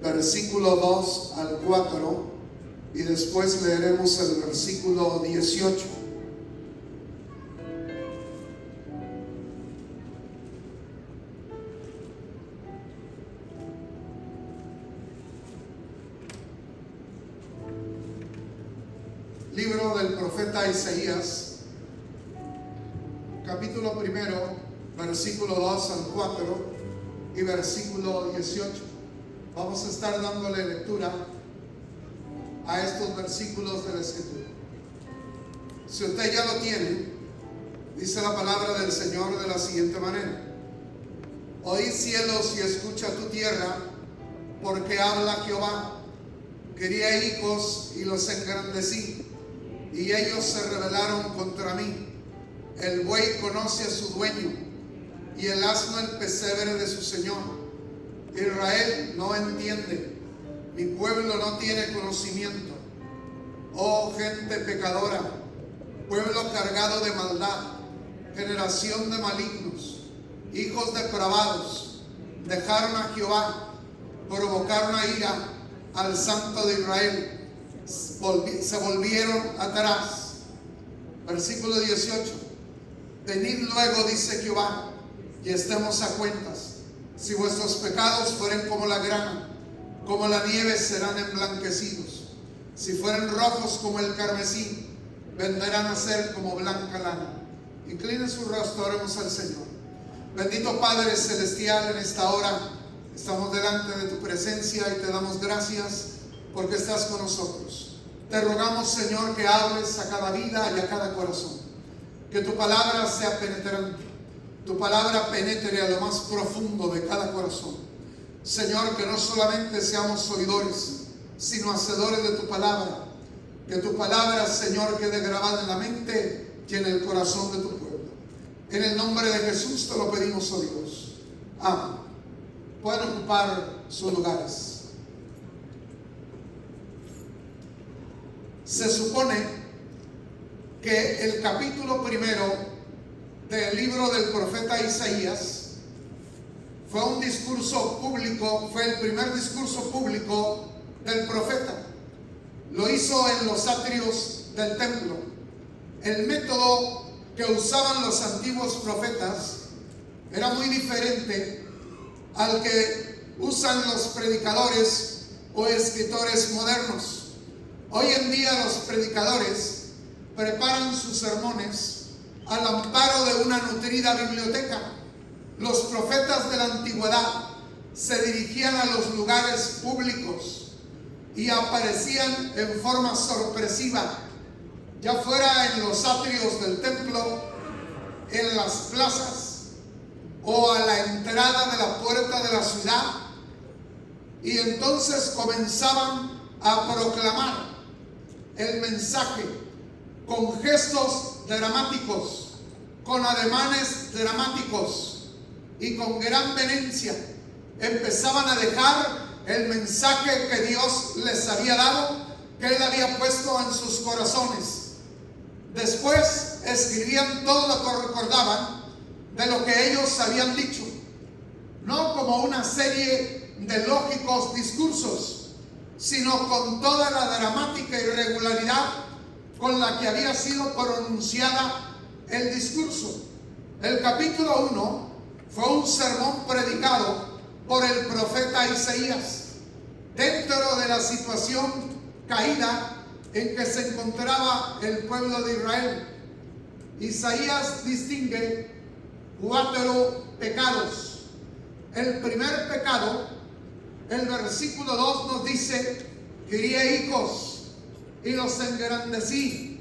versículo 2 al 4, y después leeremos el versículo 18. Libro del profeta Isaías, capítulo 1, versículo 2 al 4 y versículo 18. Vamos a estar dándole lectura a estos versículos de la Escritura. Si usted ya lo tiene, dice la palabra del Señor de la siguiente manera: Oíd cielos y escucha tu tierra, porque habla Jehová. Crié hijos y los engrandecí, y ellos se rebelaron contra mí. El buey conoce a su dueño, y el asno el pesebre de su señor. Israel no entiende, mi pueblo no tiene conocimiento. Oh gente pecadora, pueblo cargado de maldad, generación de malignos, hijos depravados, dejaron a Jehová, provocaron a ira al Santo de Israel, se volvieron atrás. Versículo 18: Venid luego, dice Jehová, y estemos a cuentas. Si vuestros pecados fueren como la grana, como la nieve serán emblanquecidos. Si fueren rojos como el carmesí, vendrán a ser como blanca lana. Incline su rostro, oremos al Señor. Bendito Padre Celestial, en esta hora estamos delante de tu presencia y te damos gracias porque estás con nosotros. Te rogamos, Señor, que hables a cada vida y a cada corazón, que tu palabra sea penetrante, tu palabra penetre a lo más profundo de cada corazón. Señor, que no solamente seamos oidores, sino hacedores de tu palabra. Que tu palabra, Señor, quede grabada en la mente y en el corazón de tu pueblo. En el nombre de Jesús te lo pedimos, oh Dios. Amén. Pueden ocupar sus lugares. Se supone que el capítulo 1 del libro del profeta Isaías fue un discurso público, fue el primer discurso público del profeta. Lo hizo en los atrios del templo. El método que usaban los antiguos profetas era muy diferente al que usan los predicadores o escritores modernos. Hoy en día los predicadores preparan sus sermones al amparo de una nutrida biblioteca. Los profetas de la antigüedad se dirigían a los lugares públicos y aparecían en forma sorpresiva, ya fuera en los atrios del templo, en las plazas o a la entrada de la puerta de la ciudad, y entonces comenzaban a proclamar el mensaje con gestos dramáticos, con ademanes dramáticos y con gran vehemencia. Empezaban a dejar el mensaje que Dios les había dado, que Él había puesto en sus corazones. Después escribían todo lo que recordaban de lo que ellos habían dicho, no como una serie de lógicos discursos, sino con toda la dramática irregularidad con la que había sido pronunciada el discurso. El capítulo 1 fue un sermón predicado por el profeta Isaías dentro de la situación caída en que se encontraba el pueblo de Israel. Isaías distingue 4 pecados. El primer pecado, el versículo 2 nos dice: crié hijos y los engrandecí,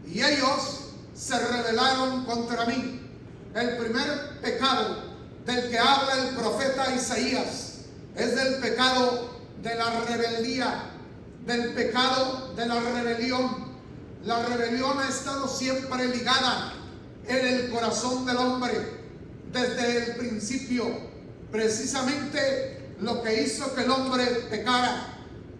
y ellos se rebelaron contra mí. El primer pecado del que habla el profeta Isaías es del pecado de la rebeldía, del pecado de la rebelión. La rebelión ha estado siempre ligada en el corazón del hombre desde el principio. Precisamente lo que hizo que el hombre pecara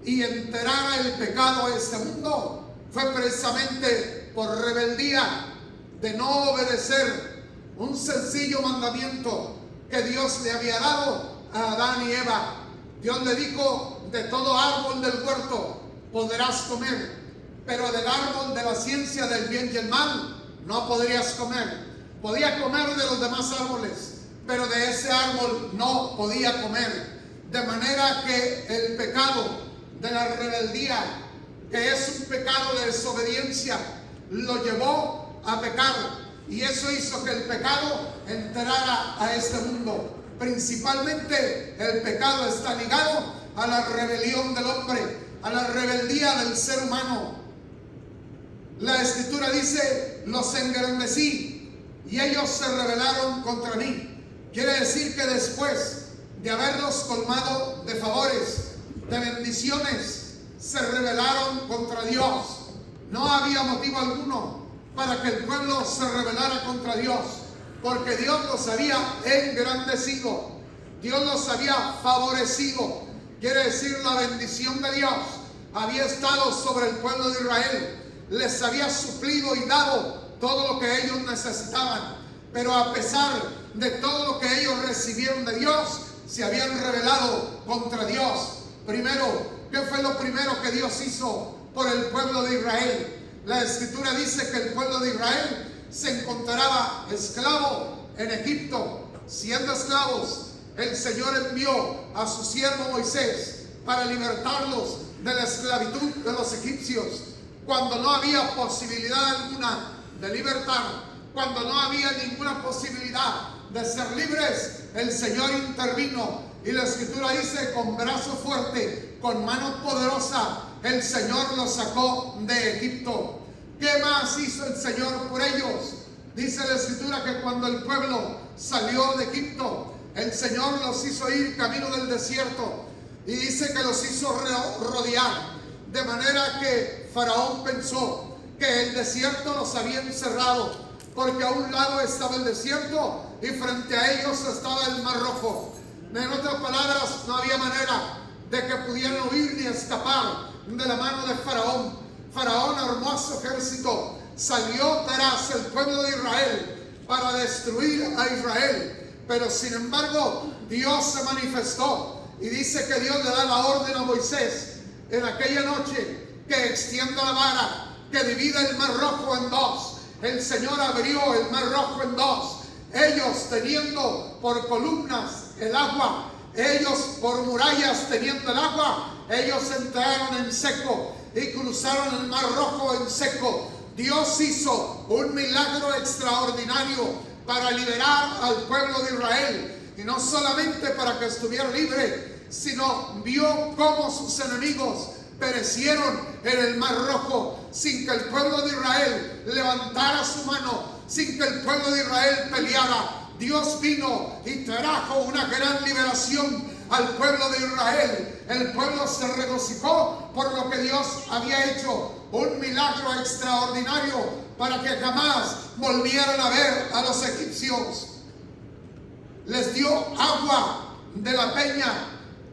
y enterara el pecado a este mundo fue precisamente por rebeldía, de no obedecer un sencillo mandamiento que Dios le había dado a Adán y Eva, Dios le dijo: de todo árbol del huerto podrás comer, pero del árbol de la ciencia del bien y el mal no podrías comer. Podía comer de los demás árboles, pero de ese árbol no podía comer. De manera que el pecado de la rebeldía, que es un pecado de desobediencia, lo llevó a pecar, y eso hizo que el pecado entrara a este mundo. Principalmente el pecado está ligado a la rebelión del hombre, a la rebeldía del ser humano. La Escritura dice: los engrandecí y ellos se rebelaron contra mí. Quiere decir que después de haberlos colmado de favores, de bendiciones, se rebelaron contra Dios. No había motivo alguno para que el pueblo se rebelara contra Dios, porque Dios los había engrandecido, Dios los había favorecido. Quiere decir, la bendición de Dios había estado sobre el pueblo de Israel, les había suplido y dado todo lo que ellos necesitaban. Pero a pesar de todo lo que ellos recibieron de Dios, se habían rebelado contra Dios. Primero, ¿qué fue lo primero que Dios hizo por el pueblo de Israel? La Escritura dice que el pueblo de Israel se encontraba esclavo en Egipto. Siendo esclavos, el Señor envió a su siervo Moisés para libertarlos de la esclavitud de los egipcios. Cuando no había posibilidad alguna de libertar, cuando no había ninguna posibilidad de ser libres, el Señor intervino, y la Escritura dice: con brazo fuerte, con mano poderosa, el Señor los sacó de Egipto. ¿Qué más hizo el Señor por ellos? Dice la Escritura que cuando el pueblo salió de Egipto, el Señor los hizo ir camino del desierto, y dice que los hizo rodear, de manera que Faraón pensó que el desierto los había encerrado, porque a un lado estaba el desierto y frente a ellos estaba el Mar Rojo. En otras palabras, no había manera de que pudieran huir ni escapar de la mano de Faraón. Faraón armó a su ejército, salió tras el pueblo de Israel para destruir a Israel. Pero sin embargo, Dios se manifestó, y dice que Dios le da la orden a Moisés en aquella noche que extienda la vara, que divida el Mar Rojo en dos. El Señor abrió el Mar Rojo en dos, ellos teniendo por columnas el agua, ellos por murallas teniendo el agua. Ellos entraron en seco y cruzaron el Mar Rojo en seco. Dios hizo un milagro extraordinario para liberar al pueblo de Israel, y no solamente para que estuviera libre, sino vio cómo sus enemigos perecieron en el Mar Rojo sin que el pueblo de Israel levantara su mano, sin que el pueblo de Israel peleara. Dios vino y trajo una gran liberación al pueblo de Israel. El pueblo se regocijó por lo que Dios había hecho, un milagro extraordinario para que jamás volvieran a ver a los egipcios. Les dio agua de la peña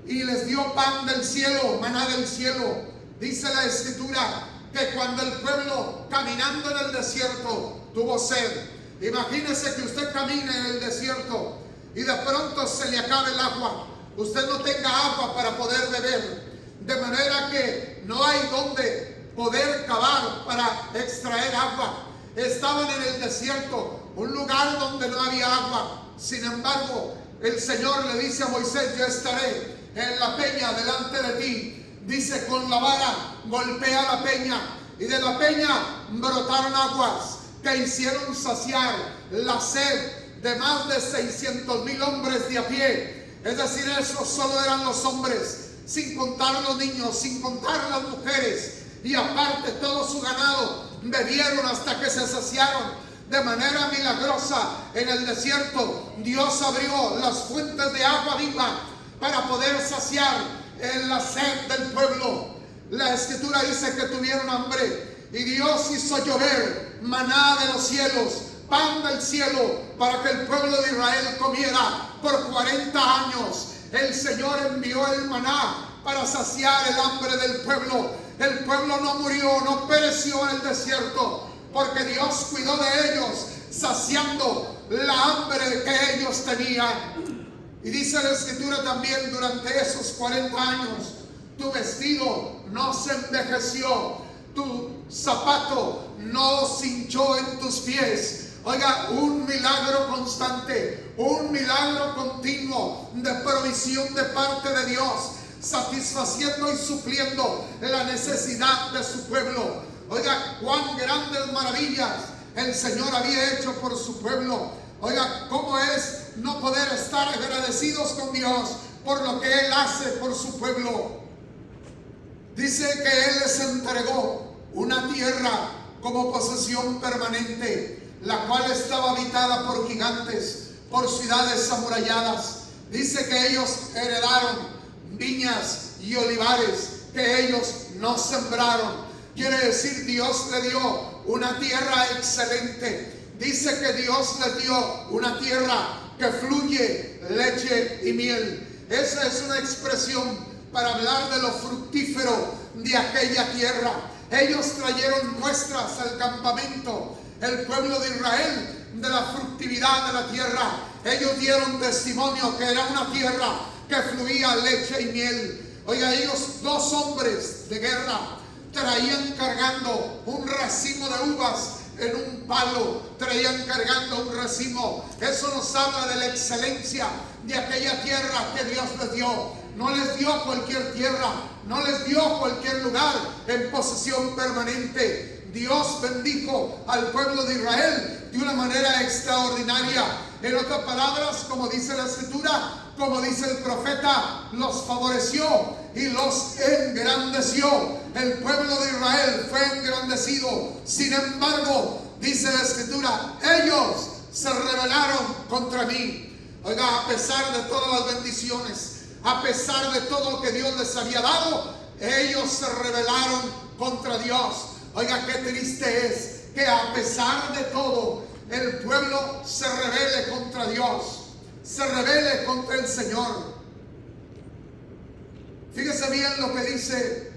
y les dio pan del cielo, maná del cielo. Dice la Escritura que cuando el pueblo, caminando en el desierto, tuvo sed. Imagínese que usted camine en el desierto y de pronto se le acabe el agua. Usted no tenga agua para poder beber, de manera que no hay donde poder cavar para extraer agua. Estaban en el desierto, un lugar donde no había agua. Sin embargo, el Señor le dice a Moisés: yo estaré en la peña delante de ti. Dice, con la vara golpea la peña, y de la peña brotaron aguas que hicieron saciar la sed de más de 600,000 hombres de a pie. Es decir, esos solo eran los hombres, sin contar los niños, sin contar las mujeres, y aparte todo su ganado. Bebieron hasta que se saciaron. De manera milagrosa, en el desierto, Dios abrió las fuentes de agua viva para poder saciar en la sed del pueblo. La Escritura dice que tuvieron hambre, y Dios hizo llover maná de los cielos, pan del cielo, para que el pueblo de Israel comiera por 40 años. El Señor envió el maná para saciar el hambre del pueblo. El pueblo no murió, no pereció en el desierto, porque Dios cuidó de ellos, saciando la hambre que ellos tenían. Y dice la Escritura también, durante esos 40 años, tu vestido no se envejeció, tu zapato no se hinchó en tus pies. Oiga, un milagro constante, un milagro continuo de provisión de parte de Dios, satisfaciendo y supliendo la necesidad de su pueblo. Oiga, cuán grandes maravillas el Señor había hecho por su pueblo. Oiga, cómo es no poder estar agradecidos con Dios por lo que Él hace por su pueblo. Dice que Él les entregó una tierra como posesión permanente, la cual estaba habitada por gigantes, por ciudades amuralladas. Dice que ellos heredaron viñas y olivares que ellos no sembraron. Quiere decir, Dios le dio una tierra excelente. Dice que Dios le dio una tierra que fluye leche y miel. Esa es una expresión para hablar de lo fructífero de aquella tierra. Ellos trajeron muestras al campamento, el pueblo de Israel, de la fructividad de la tierra. Ellos dieron testimonio que era una tierra que fluía leche y miel. Oiga, ellos, 2 hombres de guerra, traían cargando un racimo de uvas en un palo, traían cargando un racimo. Eso nos habla de la excelencia de aquella tierra que Dios les dio. No les dio cualquier tierra, no les dio cualquier lugar en posesión permanente. Dios bendijo al pueblo de Israel de una manera extraordinaria. En otras palabras, como dice la Escritura, como dice el profeta, los favoreció y los engrandeció. El pueblo de Israel fue engrandecido. Sin embargo, dice la Escritura, ellos se rebelaron contra mí. Oiga, a pesar de todas las bendiciones, a pesar de todo lo que Dios les había dado, ellos se rebelaron contra Dios. Oiga, qué triste es que a pesar de todo, el pueblo se rebele contra Dios, se rebele contra el Señor. Fíjese bien lo que dice,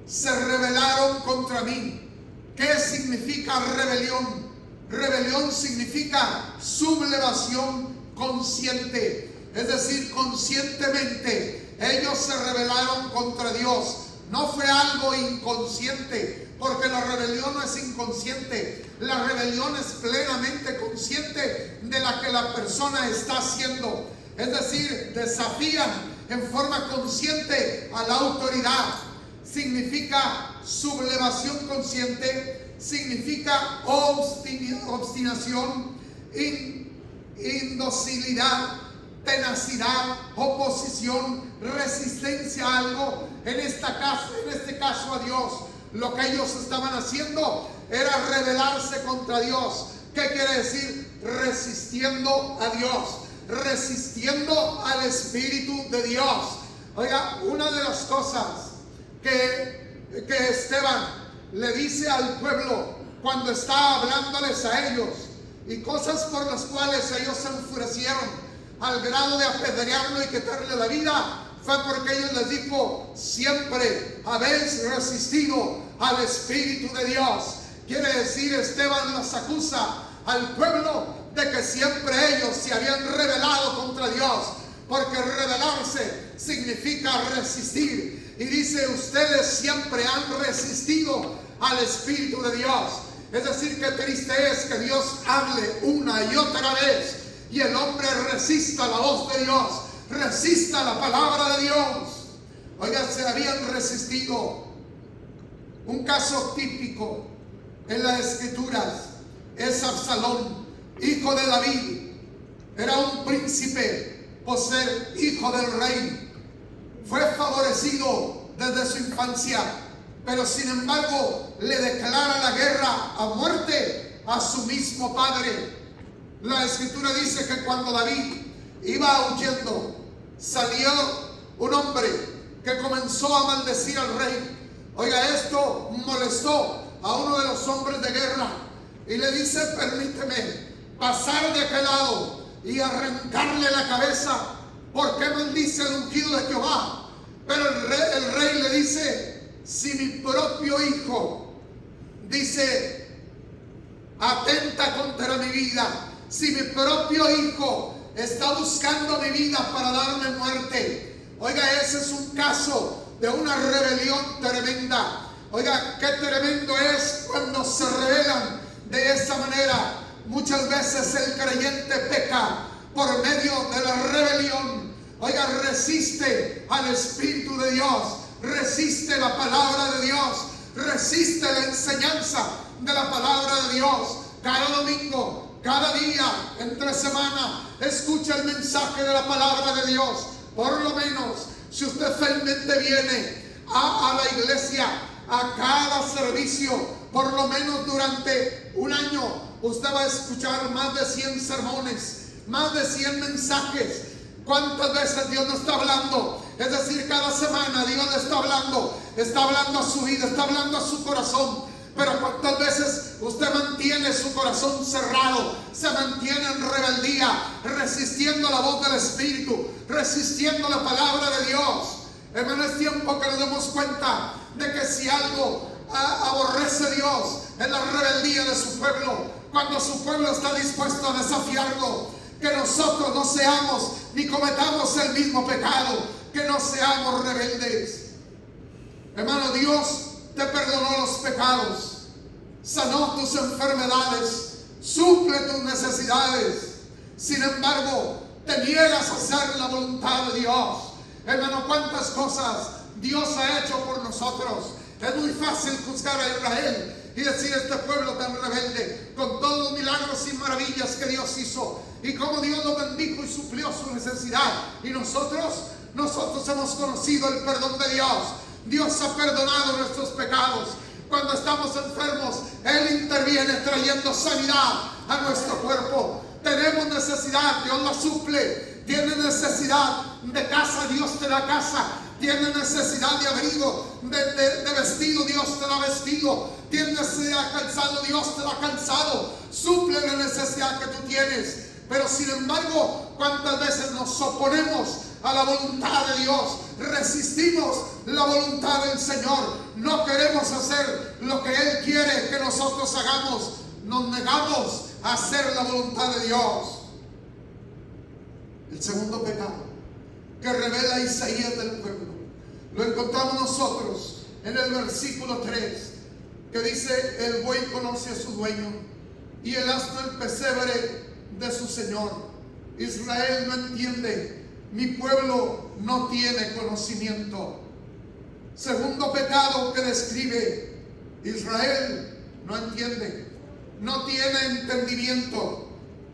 se rebelaron contra mí. ¿Qué significa rebelión? Rebelión significa sublevación consciente. Es decir, conscientemente ellos se rebelaron contra Dios. No fue algo inconsciente, porque la rebelión no es inconsciente. La rebelión es plenamente consciente de la que la persona está haciendo. Es decir, desafían en forma consciente a la autoridad. Significa sublevación consciente, significa obstinación, indocilidad, tenacidad, oposición, resistencia a algo. En este caso a Dios, lo que ellos estaban haciendo era rebelarse contra Dios. ¿Qué quiere decir? Resistiendo a Dios, resistiendo al Espíritu de Dios. Oiga, una de las cosas que Esteban le dice al pueblo cuando está hablándoles a ellos, y cosas por las cuales ellos se enfurecieron al grado de apedrearlo y quitarle la vida, fue porque ellos les dijo, siempre habéis resistido al Espíritu de Dios. Quiere decir, Esteban los acusa al pueblo de que siempre ellos se habían rebelado contra Dios, porque rebelarse significa resistir. Y dice, ustedes siempre han resistido al Espíritu de Dios. Es decir, qué triste es que Dios hable una y otra vez y el hombre resista la voz de Dios, resista la palabra de Dios. Oiga, se habían resistido. Un caso típico en las Escrituras es Absalón, hijo de David. Era un príncipe por ser hijo del rey. Fue favorecido desde su infancia, pero sin embargo le declara la guerra a muerte a su mismo padre. La Escritura dice que cuando David iba huyendo, salió un hombre que comenzó a maldecir al rey. Oiga, esto molestó a uno de los hombres de guerra y le dice, permíteme pasar de aquel lado y arrancarle la cabeza, porque maldice el ungido de Jehová. Pero el rey le dice, si mi propio hijo, dice, atenta contra mi vida, si mi propio hijo está buscando mi vida para darme muerte. Oiga, ese es un caso de una rebelión tremenda. Oiga, qué tremendo es cuando se rebelan de esa manera. Muchas veces el creyente peca por medio de la rebelión. Oiga, resiste al Espíritu de Dios, resiste la palabra de Dios, resiste la enseñanza de la palabra de Dios. Cada domingo, cada día, entre semana, escucha el mensaje de la palabra de Dios. Por lo menos, si usted fielmente viene a la iglesia, a cada servicio, por lo menos durante un año, usted va a escuchar más de 100 sermones, más de 100 mensajes. ¿Cuántas veces Dios nos está hablando? Es decir, cada semana Dios le está hablando a su vida, está hablando a su corazón. Pero ¿cuántas veces usted mantiene su corazón cerrado, se mantiene en rebeldía, resistiendo la voz del Espíritu, resistiendo la palabra de Dios? Hermano, es tiempo que nos demos cuenta de que si algo aborrece Dios es la rebeldía de su pueblo. Cuando su pueblo está dispuesto a desafiarlo, que nosotros no seamos ni cometamos el mismo pecado, que no seamos rebeldes. Hermano, Dios te perdonó los pecados, sanó tus enfermedades, suple tus necesidades. Sin embargo, te niegas a hacer la voluntad de Dios. Hermano, cuántas cosas Dios ha hecho por nosotros. Es muy fácil juzgar a Israel y decir, este pueblo tan rebelde, con todos los milagros y maravillas que Dios hizo, y cómo Dios lo bendijo y suplió su necesidad. Y nosotros hemos conocido el perdón de Dios. Dios ha perdonado nuestros pecados. Cuando estamos enfermos, Él interviene trayendo sanidad a nuestro cuerpo. Tenemos necesidad, Dios la suple. Tienes necesidad de casa, Dios te da casa. Tienes necesidad de abrigo, de vestido, Dios te da vestido. Tienes necesidad de calzado, Dios te da calzado. Suple la necesidad que tú tienes. Pero sin embargo, ¿cuántas veces nos oponemos a la voluntad de Dios? Resistimos la voluntad del Señor. No queremos hacer lo que Él quiere que nosotros hagamos. Nos negamos a hacer la voluntad de Dios. El segundo pecado que revela Isaías del pueblo, lo encontramos nosotros en el versículo 3, que dice: el buey conoce a su dueño y el asno el pesebre de su señor. Israel no entiende, mi pueblo no tiene conocimiento. Segundo pecado que describe: Israel no entiende, no tiene entendimiento,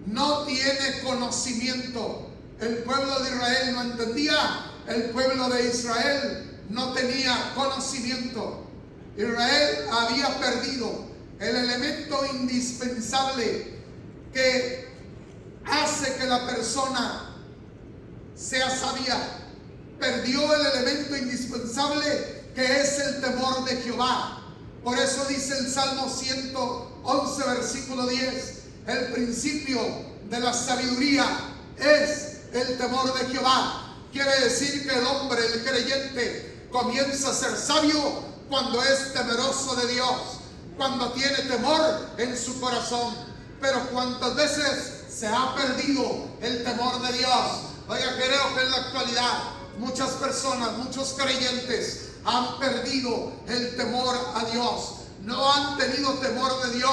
no tiene conocimiento. El pueblo de Israel no entendía, el pueblo de Israel no tenía conocimiento. Israel había perdido el elemento indispensable que hace que la persona sea sabia. Perdió el elemento indispensable que es el temor de Jehová. Por eso dice el Salmo 111, versículo 10: el principio de la sabiduría es el temor de Jehová. Quiere decir que el hombre, el creyente, comienza a ser sabio cuando es temeroso de Dios, cuando tiene temor en su corazón. Pero cuántas veces se ha perdido el temor de Dios. Oiga, creo que en la actualidad muchas personas, muchos creyentes han perdido el temor a Dios. No han tenido temor de Dios.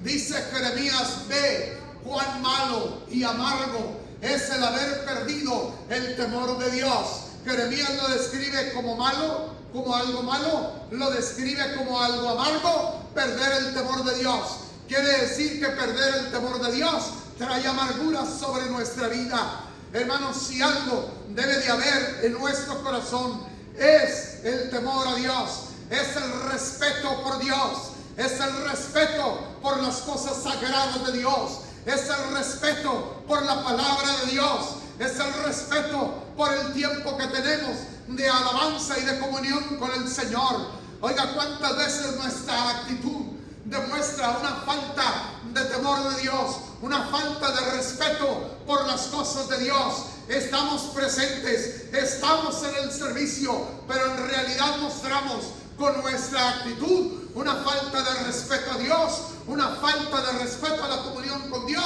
Dice Jeremías: ve cuán malo y amargo es el haber perdido el temor de Dios. Jeremías lo describe como malo, como algo malo, lo describe como algo amargo, perder el temor de Dios. Quiere decir que perder el temor de Dios trae amargura sobre nuestra vida. Hermanos, si algo debe de haber en nuestro corazón es el temor a Dios, es el respeto por Dios, es el respeto por las cosas sagradas de Dios, es el respeto por la palabra de Dios, es el respeto por el tiempo que tenemos de alabanza y de comunión con el Señor. Oiga, cuántas veces nuestra actitud demuestra una falta de temor de Dios, una falta de respeto por las cosas de Dios. Estamos presentes, estamos en el servicio, pero en realidad mostramos con nuestra actitud una falta de respeto a Dios, una falta de respeto a la comunión con Dios.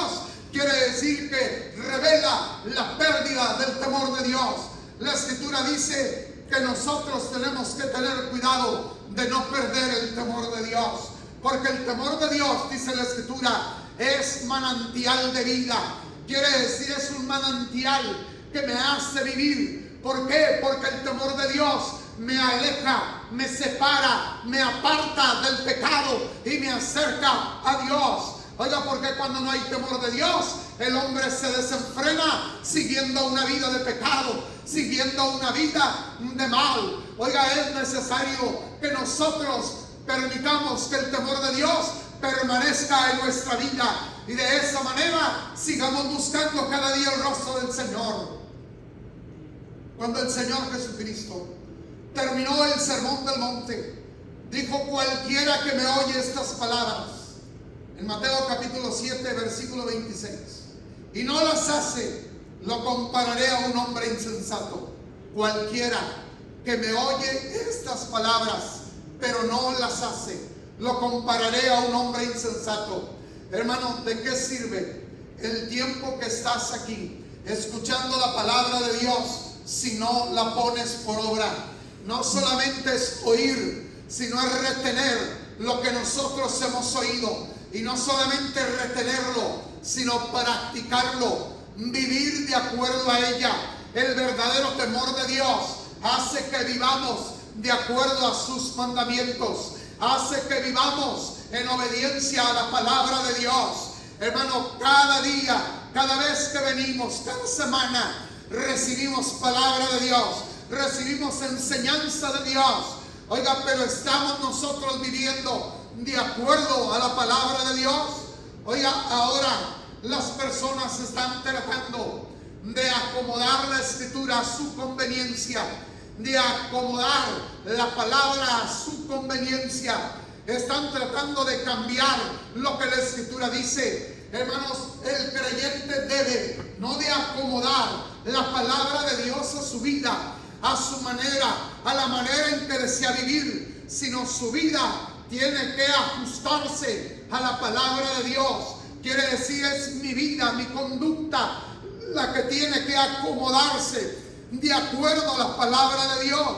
quiere decir que revela la pérdida del temor de Dios. La Escritura dice que nosotros tenemos que tener cuidado de no perder el temor de Dios, porque el temor de Dios, dice la Escritura, es manantial de vida. Quiere decir, es un manantial que me hace vivir. ¿Por qué? Porque el temor de Dios me aleja, me separa, me aparta del pecado y me acerca a Dios. Oiga, porque cuando no hay temor de Dios, el hombre se desenfrena siguiendo una vida de pecado, siguiendo una vida de mal. Oiga, es necesario que nosotros permitamos que el temor de Dios permanezca en nuestra vida y de esa manera sigamos buscando cada día el rostro del Señor. Cuando el Señor Jesucristo terminó el sermón del monte, dijo: cualquiera que me oye estas palabras, en Mateo capítulo 7 versículo 26, y no las hace, lo compararé a un hombre insensato. Cualquiera que me oye estas palabras pero no las hace, lo compararé a un hombre insensato. Hermano, ¿de qué sirve el tiempo que estás aquí escuchando la palabra de Dios si no la pones por obra? No solamente es oír, sino es retener lo que nosotros hemos oído, y no solamente retenerlo, sino practicarlo, vivir de acuerdo a ella. El verdadero temor de Dios hace que vivamos de acuerdo a sus mandamientos, hace que vivamos en obediencia a la palabra de Dios. Hermano, cada día, cada vez que venimos, cada semana, recibimos palabra de Dios, recibimos enseñanza de Dios. Oiga, pero ¿estamos nosotros viviendo de acuerdo a la palabra de Dios? Oiga, ahora las personas están tratando de acomodar la Escritura a su conveniencia, de acomodar la palabra a su conveniencia. Están tratando de cambiar lo que la Escritura dice. Hermanos, el creyente debe no de acomodar la palabra de Dios a su vida, a su manera, a la manera en que desea vivir, sino su vida tiene que ajustarse a la palabra de Dios. Quiere decir, es mi vida, mi conducta, la que tiene que acomodarse de acuerdo a la palabra de Dios.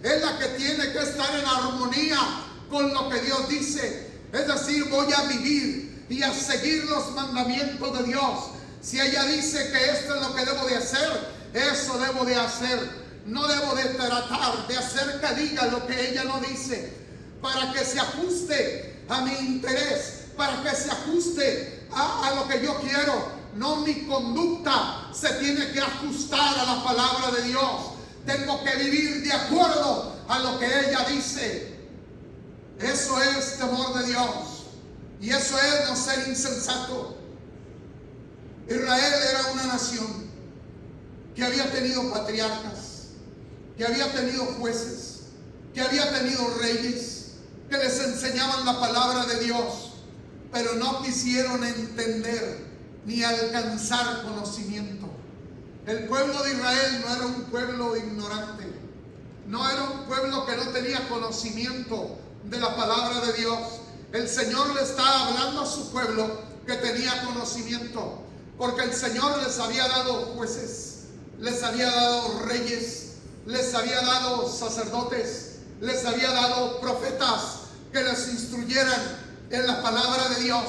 Es la que tiene que estar en armonía con lo que Dios dice. Es decir, voy a vivir y a seguir los mandamientos de Dios. Si ella dice que esto es lo que debo de hacer, eso debo de hacer. No debo de tratar de hacer que diga lo que ella no dice, para que se ajuste a mi interés, para que se ajuste a lo que yo quiero. No, mi conducta se tiene que ajustar a la palabra de Dios. Tengo que vivir de acuerdo a lo que ella dice. Eso es temor de Dios, y eso es no ser insensato. Israel era una nación que había tenido patriarcas, que había tenido jueces, que había tenido reyes que les enseñaban la palabra de Dios, pero no quisieron entender ni alcanzar conocimiento. El pueblo de Israel no era un pueblo ignorante, no era un pueblo que no tenía conocimiento de la palabra de Dios. El Señor le estaba hablando a su pueblo que tenía conocimiento, porque el Señor les había dado jueces, les había dado reyes, les había dado sacerdotes, les había dado profetas que les instruyeran en la palabra de Dios,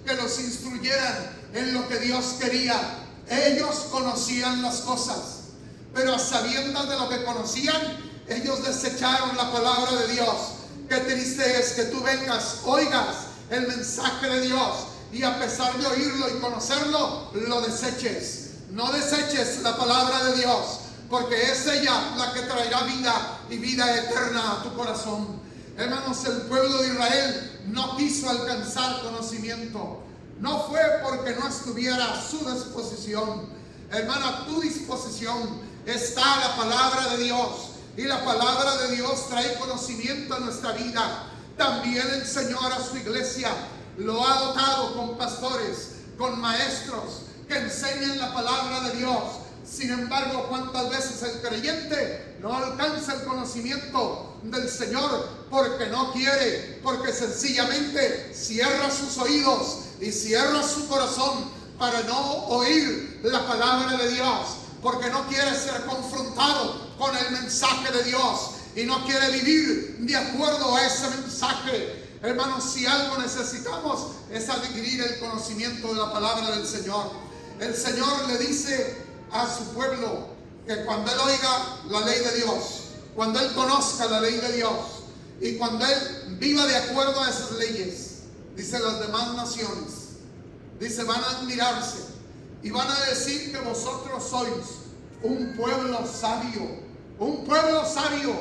que los instruyeran en lo que Dios quería. Ellos conocían las cosas, pero a sabiendas de lo que conocían, ellos desecharon la palabra de Dios. Qué triste es que tú vengas, oigas el mensaje de Dios, y a pesar de oírlo y conocerlo, lo deseches. No deseches la palabra de Dios, porque es ella la que traerá vida y vida eterna a tu corazón. Hermanos, el pueblo de Israel no quiso alcanzar conocimiento. No fue porque no estuviera a su disposición. Hermano, a tu disposición está la palabra de Dios, y la palabra de Dios trae conocimiento a nuestra vida. También el Señor a su iglesia lo ha dotado con pastores, con maestros que enseñan la palabra de Dios. Sin embargo, ¿cuántas veces el creyente no alcanza el conocimiento del Señor porque no quiere? Porque sencillamente cierra sus oídos y cierra su corazón para no oír la palabra de Dios, porque no quiere ser confrontado con el mensaje de Dios y no quiere vivir de acuerdo a ese mensaje. Hermanos, si algo necesitamos es adquirir el conocimiento de la palabra del Señor. El Señor le dice a su pueblo que cuando Él oiga la ley de Dios, cuando Él conozca la ley de Dios y cuando Él viva de acuerdo a esas leyes, dice, las demás naciones, dice, van a admirarse y van a decir que vosotros sois un pueblo sabio, un pueblo sabio.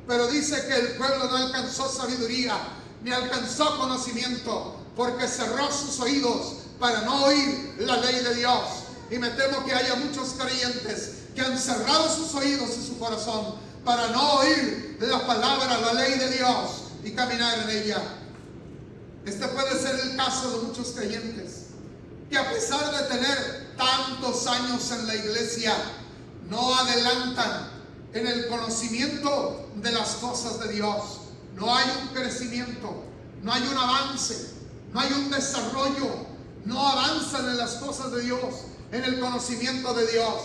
Pero dice que el pueblo no alcanzó sabiduría ni alcanzó conocimiento, porque cerró sus oídos para no oír la ley de Dios. Y me temo que haya muchos creyentes que han cerrado sus oídos y su corazón para no oír la palabra, la ley de Dios y caminar en ella. Este puede ser el caso de muchos creyentes que a pesar de tener tantos años en la iglesia, no adelantan en el conocimiento de las cosas de Dios. No hay un crecimiento, no hay un avance, no hay un desarrollo, no avanzan en las cosas de Dios, en el conocimiento de Dios.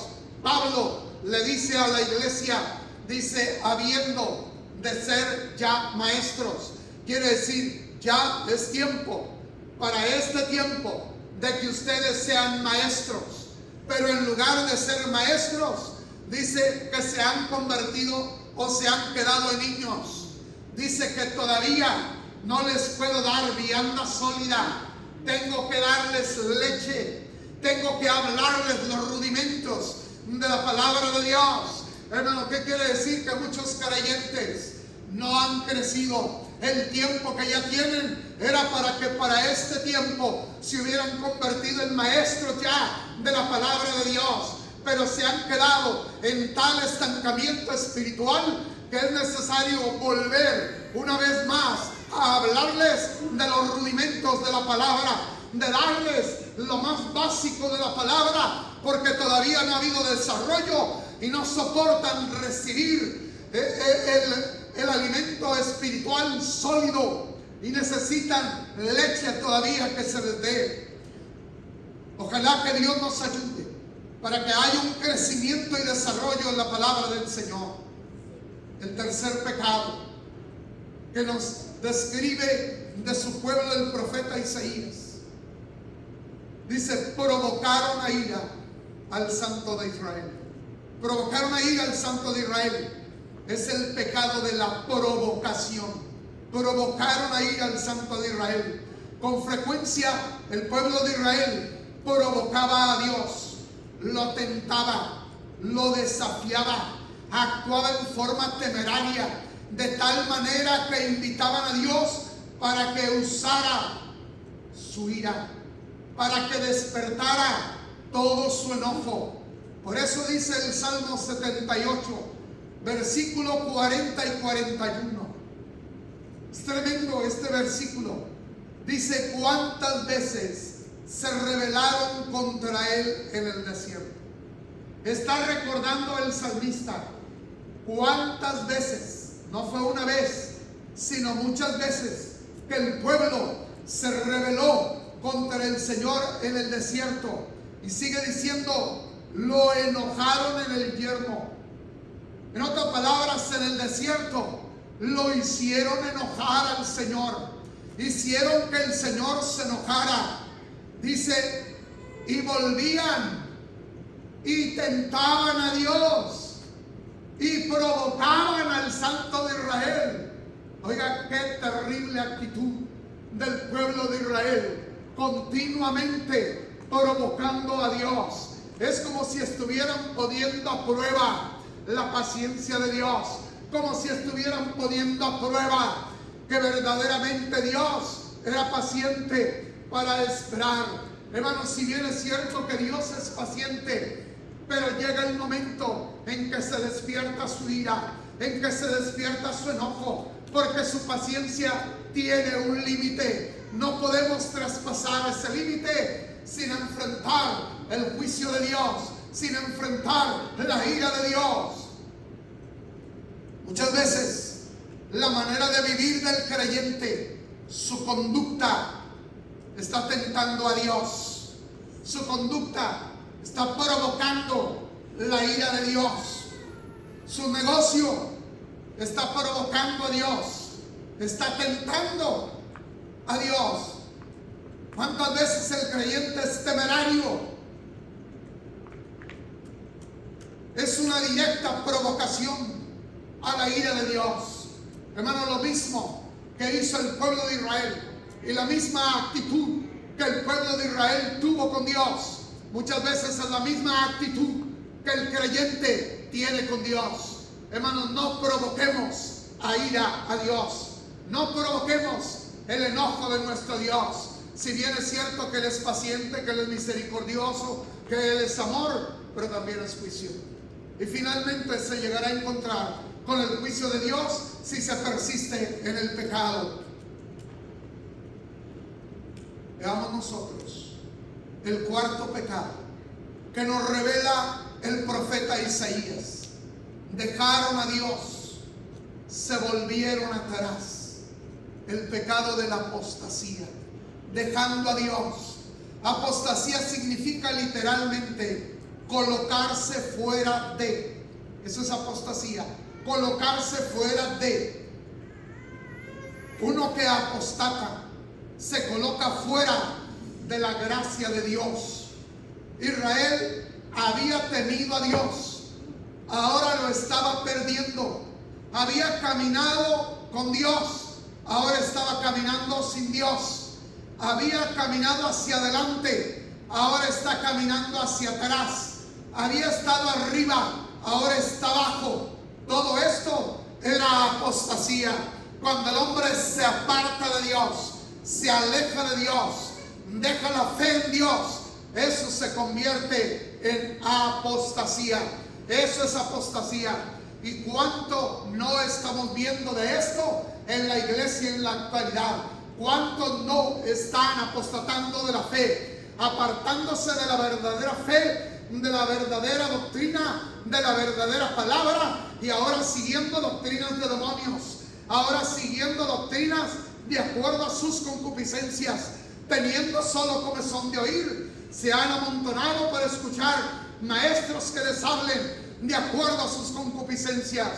Pablo le dice a la iglesia, dice, habiendo de ser ya maestros. Quiere decir, ya es tiempo, para este tiempo, de que ustedes sean maestros. Pero en lugar de ser maestros, dice que se han convertido o se han quedado en niños. Dice que todavía no les puedo dar vianda sólida. Tengo que darles leche. Tengo que hablarles los rudimentos de la palabra de Dios. Hermano, ¿qué quiere decir? Que muchos creyentes no han crecido. El tiempo que ya tienen era para que para este tiempo se hubieran convertido en maestros ya de la palabra de Dios. Pero se han quedado en tal estancamiento espiritual que es necesario volver una vez más a hablarles de los rudimentos de la palabra, de darles lo más básico de la palabra, porque todavía no ha habido desarrollo y no soportan recibir el alimento espiritual sólido y necesitan leche todavía que se les dé. Ojalá que Dios nos ayude para que haya un crecimiento y desarrollo en la palabra del Señor. El tercer pecado que nos describe de su pueblo el profeta Isaías, dice, provocaron a ira al Santo de Israel. Provocaron a ira al Santo de Israel. Es el pecado de la provocación. Provocaron a ira al Santo de Israel. Con frecuencia el pueblo de Israel provocaba a Dios, lo tentaba, lo desafiaba, actuaba en forma temeraria, de tal manera que invitaban a Dios para que usara su ira, para que despertara todo su enojo. Por eso dice el Salmo 78, versículo 40 y 41. Es tremendo este versículo. Dice, ¿cuántas veces se rebelaron contra él en el desierto? Está recordando el salmista cuántas veces, no fue una vez, sino muchas veces, que el pueblo se rebeló contra el Señor en el desierto. Y sigue diciendo, lo enojaron en el yermo. En otras palabras, en el desierto lo hicieron enojar al Señor. Hicieron que el Señor se enojara. Dice, y volvían y tentaban a Dios y provocaban al Santo de Israel. Oiga, qué terrible actitud del pueblo de Israel, continuamente provocando a Dios. Es como si estuvieran poniendo a prueba la paciencia de Dios, como si estuvieran poniendo a prueba que verdaderamente Dios era paciente para esperar. Hermanos, si bien es cierto que Dios es paciente, pero llega el momento en que se despierta su ira, en que se despierta su enojo, porque su paciencia tiene un límite. No podemos traspasar ese límite sin enfrentar el juicio de Dios, sin enfrentar la ira de Dios. Muchas veces la manera de vivir del creyente, su conducta, está tentando a Dios. su conducta está provocando la ira de Dios. Su negocio está provocando a Dios, está tentando a Dios. ¿Cuántas veces el creyente es temerario? Es una directa provocación a la ira de Dios. Hermano, lo mismo que hizo el pueblo de Israel y la misma actitud que el pueblo de Israel tuvo con Dios, muchas veces es la misma actitud que el creyente tiene con Dios. Hermanos, no provoquemos a ira a Dios. No provoquemos el enojo de nuestro Dios. Si bien es cierto que Él es paciente, que Él es misericordioso, que Él es amor, pero también es juicio. Y finalmente se llegará a encontrar con el juicio de Dios si se persiste en el pecado. Veamos nosotros el cuarto pecado que nos revela el profeta Isaías. Dejaron a Dios, se volvieron atrás. El pecado de la apostasía, dejando a Dios. Apostasía significa literalmente colocarse fuera de. Eso es apostasía, colocarse fuera de. Uno que apostata se coloca fuera de la gracia de Dios. Israel había temido a Dios, ahora lo estaba perdiendo. Había caminado con Dios, ahora estaba caminando sin Dios. Había caminado hacia adelante, ahora está caminando hacia atrás. Había estado arriba, ahora está abajo. Todo esto era apostasía. Cuando el hombre se aparta de Dios, se aleja de Dios, deja la fe en Dios, eso se convierte en apostasía. Eso es apostasía. ¿Y cuánto no estamos viendo de esto en la iglesia en la actualidad? ¿Cuántos no están apostatando de la fe, apartándose de la verdadera fe, de la verdadera doctrina, de la verdadera palabra, y ahora siguiendo doctrinas de demonios, ahora siguiendo doctrinas de acuerdo a sus concupiscencias, teniendo solo comezón de oír? Se han amontonado para escuchar maestros que les hablen de acuerdo a sus concupiscencias.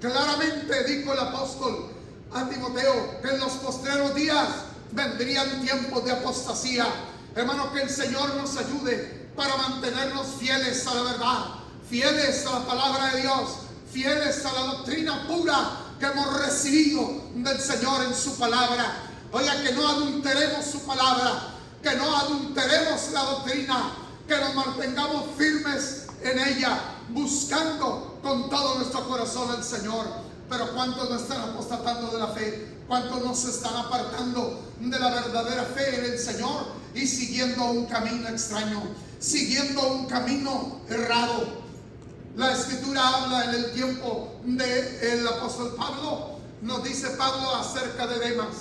Claramente dijo el apóstol a Timoteo que en los postreros días vendrían tiempos de apostasía. Hermano, que el Señor nos ayude para mantenernos fieles a la verdad, fieles a la palabra de Dios, fieles a la doctrina pura que hemos recibido del Señor en su palabra. Oiga, que no adulteremos su palabra, que no adulteremos la doctrina, que nos mantengamos firmes en ella, buscando con todo nuestro corazón al Señor. Pero ¿cuántos no están apostatando de la fe? ¿Cuántos no se están apartando de la verdadera fe en el Señor y siguiendo un camino extraño, siguiendo un camino errado? La Escritura habla en el tiempo del apóstol Pablo, nos dice Pablo acerca de Demas.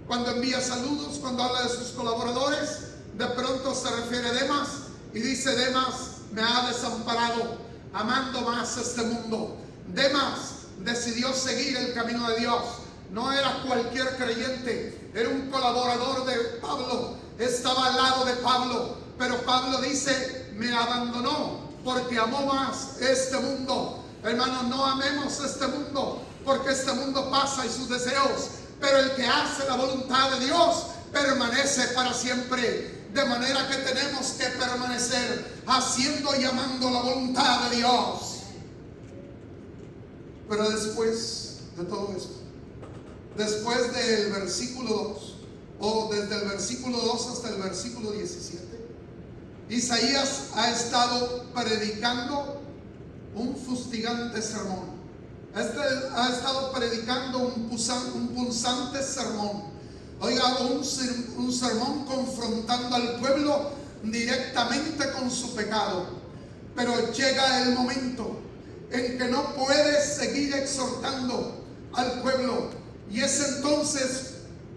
Cuando envía saludos, cuando habla de sus colaboradores, de pronto se refiere a Demas y dice: Demas me ha desamparado, amando más este mundo. Demas decidió seguir el camino de Dios. No era cualquier creyente, era un colaborador de Pablo, estaba al lado de Pablo. Pero Pablo dice: me abandonó porque amó más este mundo. Hermanos, no amemos este mundo, porque este mundo pasa y sus deseos, pero el que hace la voluntad de Dios permanece para siempre. De manera que tenemos que permanecer haciendo y amando la voluntad de Dios. Pero después de todo esto, después del versículo 2, o desde el versículo 2 hasta el versículo 17, Isaías ha estado predicando un fustigante sermón. Ha estado predicando un punzante sermón. Oiga, un sermón confrontando al pueblo directamente con su pecado. Pero llega el momento en que no puede seguir exhortando al pueblo. Y es entonces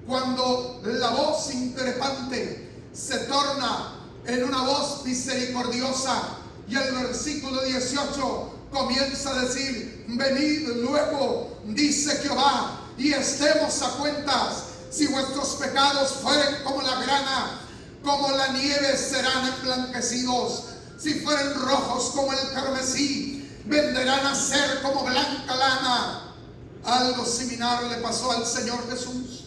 cuando la voz increpante se torna en una voz misericordiosa. Y el versículo 18 comienza a decir: venid luego, dice Jehová, y estemos a cuentas. Si vuestros pecados fueren como la grana, como la nieve serán emblanquecidos. Si fueren rojos como el carmesí, venderán a ser como blanca lana. Algo similar le pasó al Señor Jesús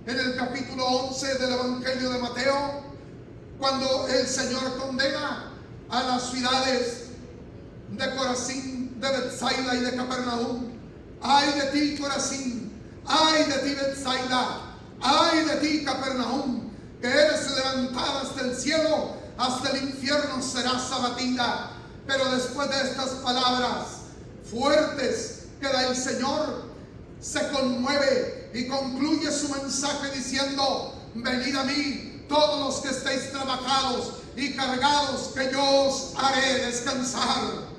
en el capítulo 11 del Evangelio de Mateo, cuando el Señor condena a las ciudades de Corazín, de Betsaida y de Capernaum. Ay de ti, Corazín, ay de ti, Betsaida, ay de ti, Capernaum, que eres levantada hasta el cielo, hasta el infierno serás abatida. Pero después de estas palabras fuertes que da el Señor, se conmueve y concluye su mensaje diciendo: venid a mí todos los que estéis trabajados y cargados, que yo os haré descansar.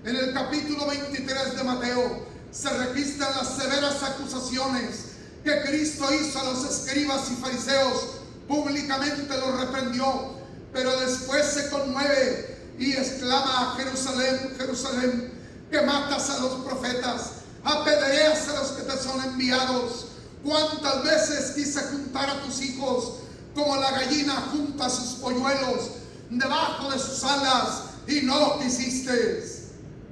En el capítulo 23 de Mateo se registran las severas acusaciones que Cristo hizo a los escribas y fariseos. Públicamente los reprendió, pero después se conmueve y exclama a Jerusalén, Jerusalén, que matas a los profetas, apedreas a los que te son enviados. Cuántas veces quise juntar a tus hijos como la gallina junta sus polluelos debajo de sus alas, y no quisiste.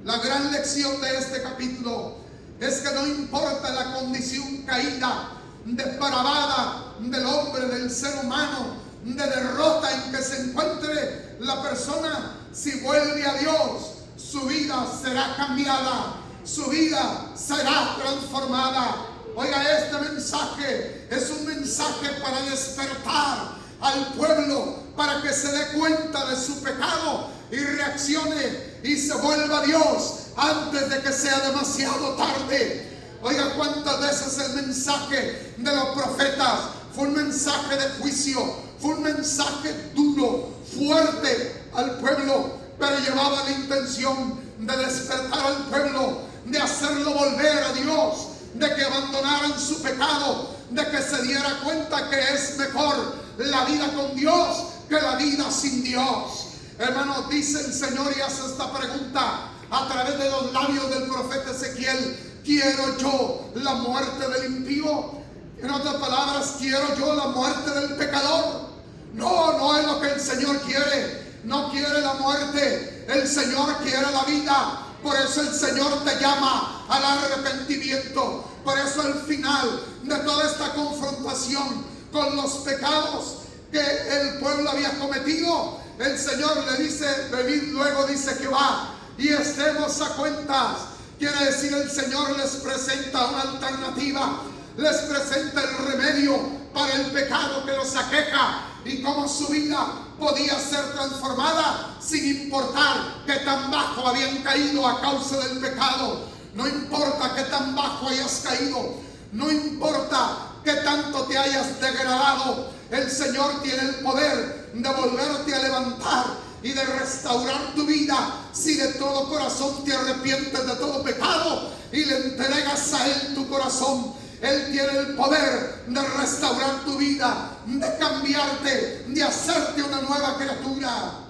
La gran lección de este capítulo es que no importa la condición caída, depravada del hombre, del ser humano, de derrota en que se encuentre la persona, si vuelve a Dios, su vida será cambiada, su vida será transformada. Oiga, este mensaje es un mensaje para despertar al pueblo, para que se dé cuenta de su pecado y reaccione y se vuelva a Dios antes de que sea demasiado tarde. Oiga, cuántas veces el mensaje de los profetas fue un mensaje de juicio, fue un mensaje duro, fuerte al pueblo, pero llevaba la intención de despertar al pueblo, de hacerlo volver a Dios, de que abandonaran su pecado, de que se diera cuenta que es mejor la vida con Dios que la vida sin Dios. Hermano, dice el Señor y hace esta pregunta a través de los labios del profeta Ezequiel: ¿quiero yo la muerte del impío? En otras palabras, ¿quiero yo la muerte del pecador? No, no es lo que el Señor quiere. No quiere la muerte, el Señor quiere la vida. Por eso el Señor te llama al arrepentimiento. Por eso al final de toda esta confrontación con los pecados que el pueblo había cometido, el Señor le dice: venid luego, dice Jehová, y estemos a cuentas. Quiere decir, el Señor les presenta una alternativa, les presenta el remedio para el pecado que los aqueja y cómo su vida podía ser transformada sin importar que tan bajo habían caído a causa del pecado. No importa que tan bajo hayas caído, no importa que tanto te hayas degradado, el Señor tiene el poder de volverte a levantar y de restaurar tu vida si de todo corazón te arrepientes de todo pecado y le entregas a Él tu corazón. Él tiene el poder de restaurar tu vida, de cambiarte, de hacerte una nueva criatura.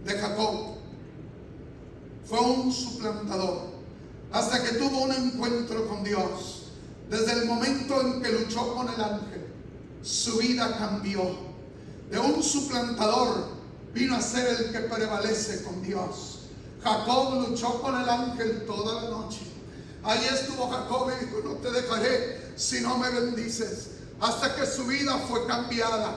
De Jacob fue un suplantador hasta que tuvo un encuentro con Dios. Desde el momento en que luchó con el ángel, su vida cambió. De un suplantador vino a ser el que prevalece con Dios. Jacob luchó con el ángel toda la noche. Ahí estuvo Jacob y dijo: no te dejaré si no me bendices. Hasta que su vida fue cambiada.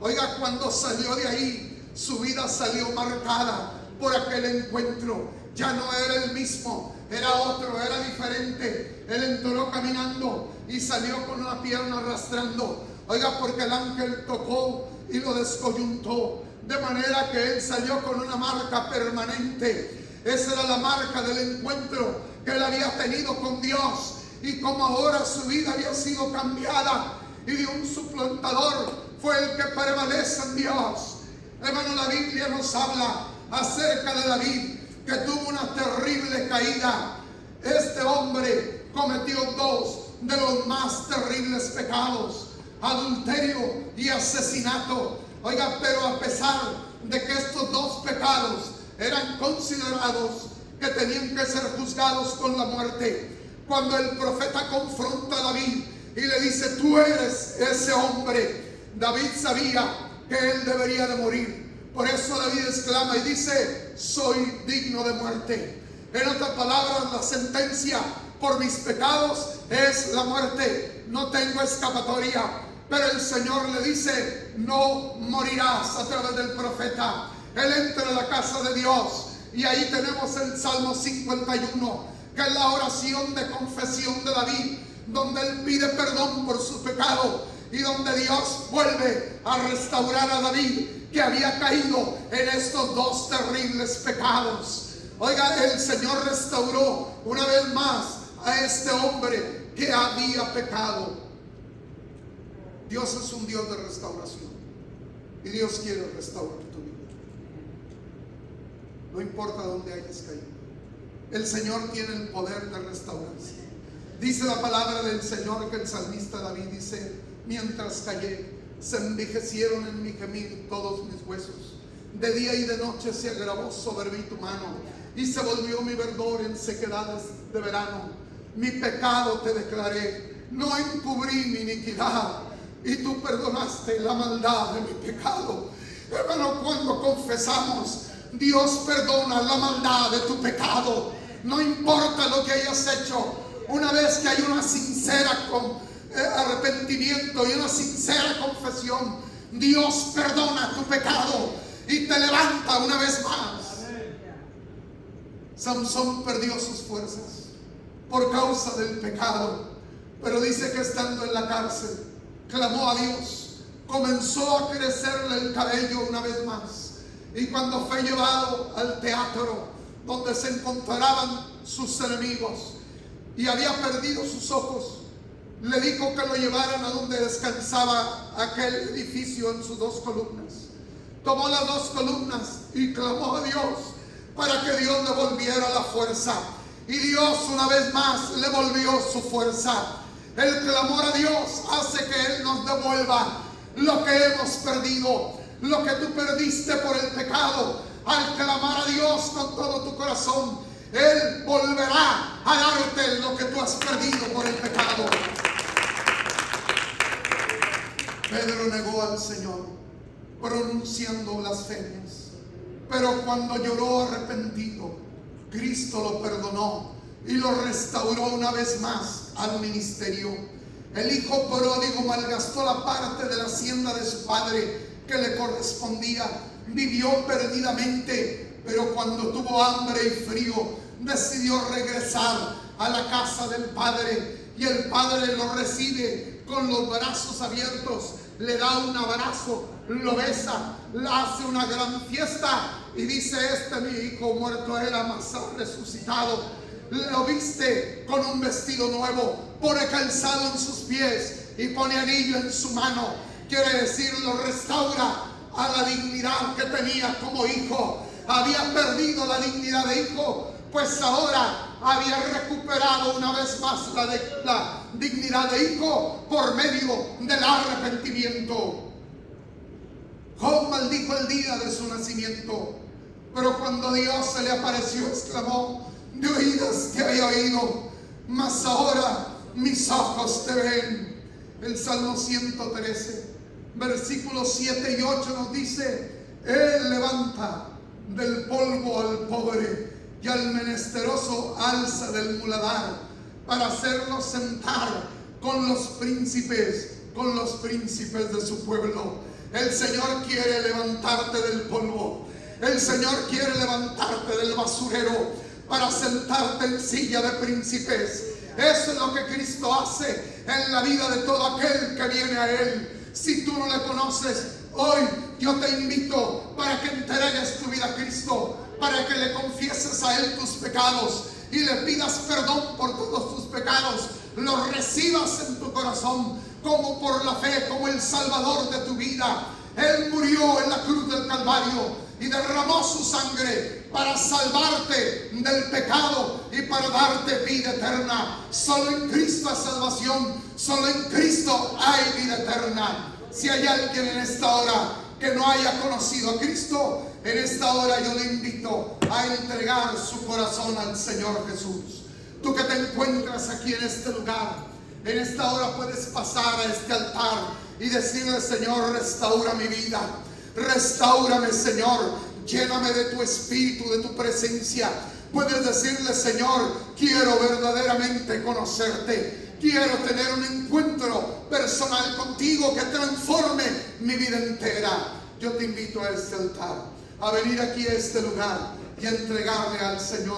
Oiga, cuando salió de ahí, su vida salió marcada por aquel encuentro. Ya no era el mismo, era otro, era diferente. Él entró caminando y salió con una pierna arrastrando. Oiga, porque el ángel tocó y lo descoyuntó, de manera que él salió con una marca permanente. Esa era la marca del encuentro que él había tenido con Dios, y como ahora su vida había sido cambiada y de un suplantador fue el que prevalece en Dios. Hermano, la Biblia nos habla acerca de David, que tuvo una terrible caída. Este hombre cometió dos de los más terribles pecados: adulterio y asesinato. Oiga, pero a pesar de que estos dos pecados eran considerados que tenían que ser juzgados con la muerte, cuando el profeta confronta a David y le dice: tú eres ese hombre, David sabía que él debería de morir. Por eso David exclama y dice: soy digno de muerte. En otras palabras, la sentencia por mis pecados es la muerte. No tengo escapatoria. Pero el Señor le dice: no morirás, a través del profeta. Él entra a la casa de Dios, y ahí tenemos el Salmo 51, que es la oración de confesión de David, donde él pide perdón por su pecado y donde Dios vuelve a restaurar a David, que había caído en estos dos terribles pecados. Oiga, el Señor restauró una vez más a este hombre que había pecado. Dios es un Dios de restauración, y Dios quiere restaurar tu vida. No importa dónde hayas caído, el Señor tiene el poder de restaurarse. Dice la palabra del Señor que el salmista David dice: mientras callé, se envejecieron en mi gemir todos mis huesos. De día y de noche se agravó sobre mí tu mano, y se volvió mi verdor en sequedades de verano. Mi pecado te declaré, no encubrí mi iniquidad, y tú perdonaste la maldad de mi pecado. Hermano, cuando confesamos, Dios perdona la maldad de tu pecado. No importa lo que hayas hecho, una vez que hay una sincera arrepentimiento y una sincera confesión, Dios perdona tu pecado y te levanta una vez más. Samson perdió sus fuerzas por causa del pecado, pero dice que estando en la cárcel clamó a Dios, comenzó a crecerle el cabello una vez más, y cuando fue llevado al teatro donde se encontraban sus enemigos y había perdido sus ojos, le dijo que lo llevaran a donde descansaba aquel edificio en sus dos columnas. Tomó las dos columnas y clamó a Dios para que Dios le volviera la fuerza, y Dios una vez más le volvió su fuerza. El clamor a Dios hace que Él nos devuelva lo que hemos perdido, lo que tú perdiste por el pecado. Al clamar a Dios con todo tu corazón, Él volverá a darte lo que tú has perdido por el pecado. Pedro negó al Señor, pronunciando blasfemias, pero cuando lloró arrepentido, Cristo lo perdonó y lo restauró una vez más al ministerio. El hijo pródigo malgastó la parte de la hacienda de su padre que le correspondía, vivió perdidamente, pero cuando tuvo hambre y frío, decidió regresar a la casa del padre, y el padre lo recibe con los brazos abiertos, le da un abrazo, lo besa, le hace una gran fiesta y dice: este mi hijo muerto era, mas ha resucitado. Lo viste con un vestido nuevo, pone calzado en sus pies y pone anillo en su mano. Quiere decir, lo restaura a la dignidad que tenía como hijo. Había perdido la dignidad de hijo, pues ahora había recuperado una vez más la dignidad de hijo por medio del arrepentimiento. Job maldijo el día de su nacimiento, pero cuando Dios se le apareció, exclamó: de oídas te había oído, mas ahora mis ojos te ven. El Salmo 113, versículos 7 y 8 nos dice: Él levanta del polvo al pobre, y al menesteroso alza del muladar, para hacerlo sentar con los príncipes de su pueblo. El Señor quiere levantarte del polvo. El Señor quiere levantarte del basurero para sentarte en silla de príncipes. Eso es lo que Cristo hace en la vida de todo aquel que viene a Él. Si tú no le conoces, hoy yo te invito para que entregues tu vida a Cristo, para que le confieses a Él tus pecados y le pidas perdón por todos tus pecados. Lo recibas en tu corazón como por la fe, como el Salvador de tu vida. Él murió en la cruz del Calvario y derramó su sangre para salvarte del pecado y para darte vida eterna. Solo en Cristo hay salvación, solo en Cristo hay vida eterna. Si hay alguien en esta hora que no haya conocido a Cristo, en esta hora yo le invito a entregar su corazón al Señor Jesús. Tú que te encuentras aquí en este lugar, En esta hora puedes pasar a este altar y decirle: Señor, restaura mi vida. Restaurame, Señor. Lléname de tu espíritu, de tu presencia. Puedes decirle: Señor, quiero verdaderamente conocerte. Quiero tener un encuentro personal contigo que transforme mi vida entera. Yo te invito a este altar, a venir aquí a este lugar y a entregarle al Señor.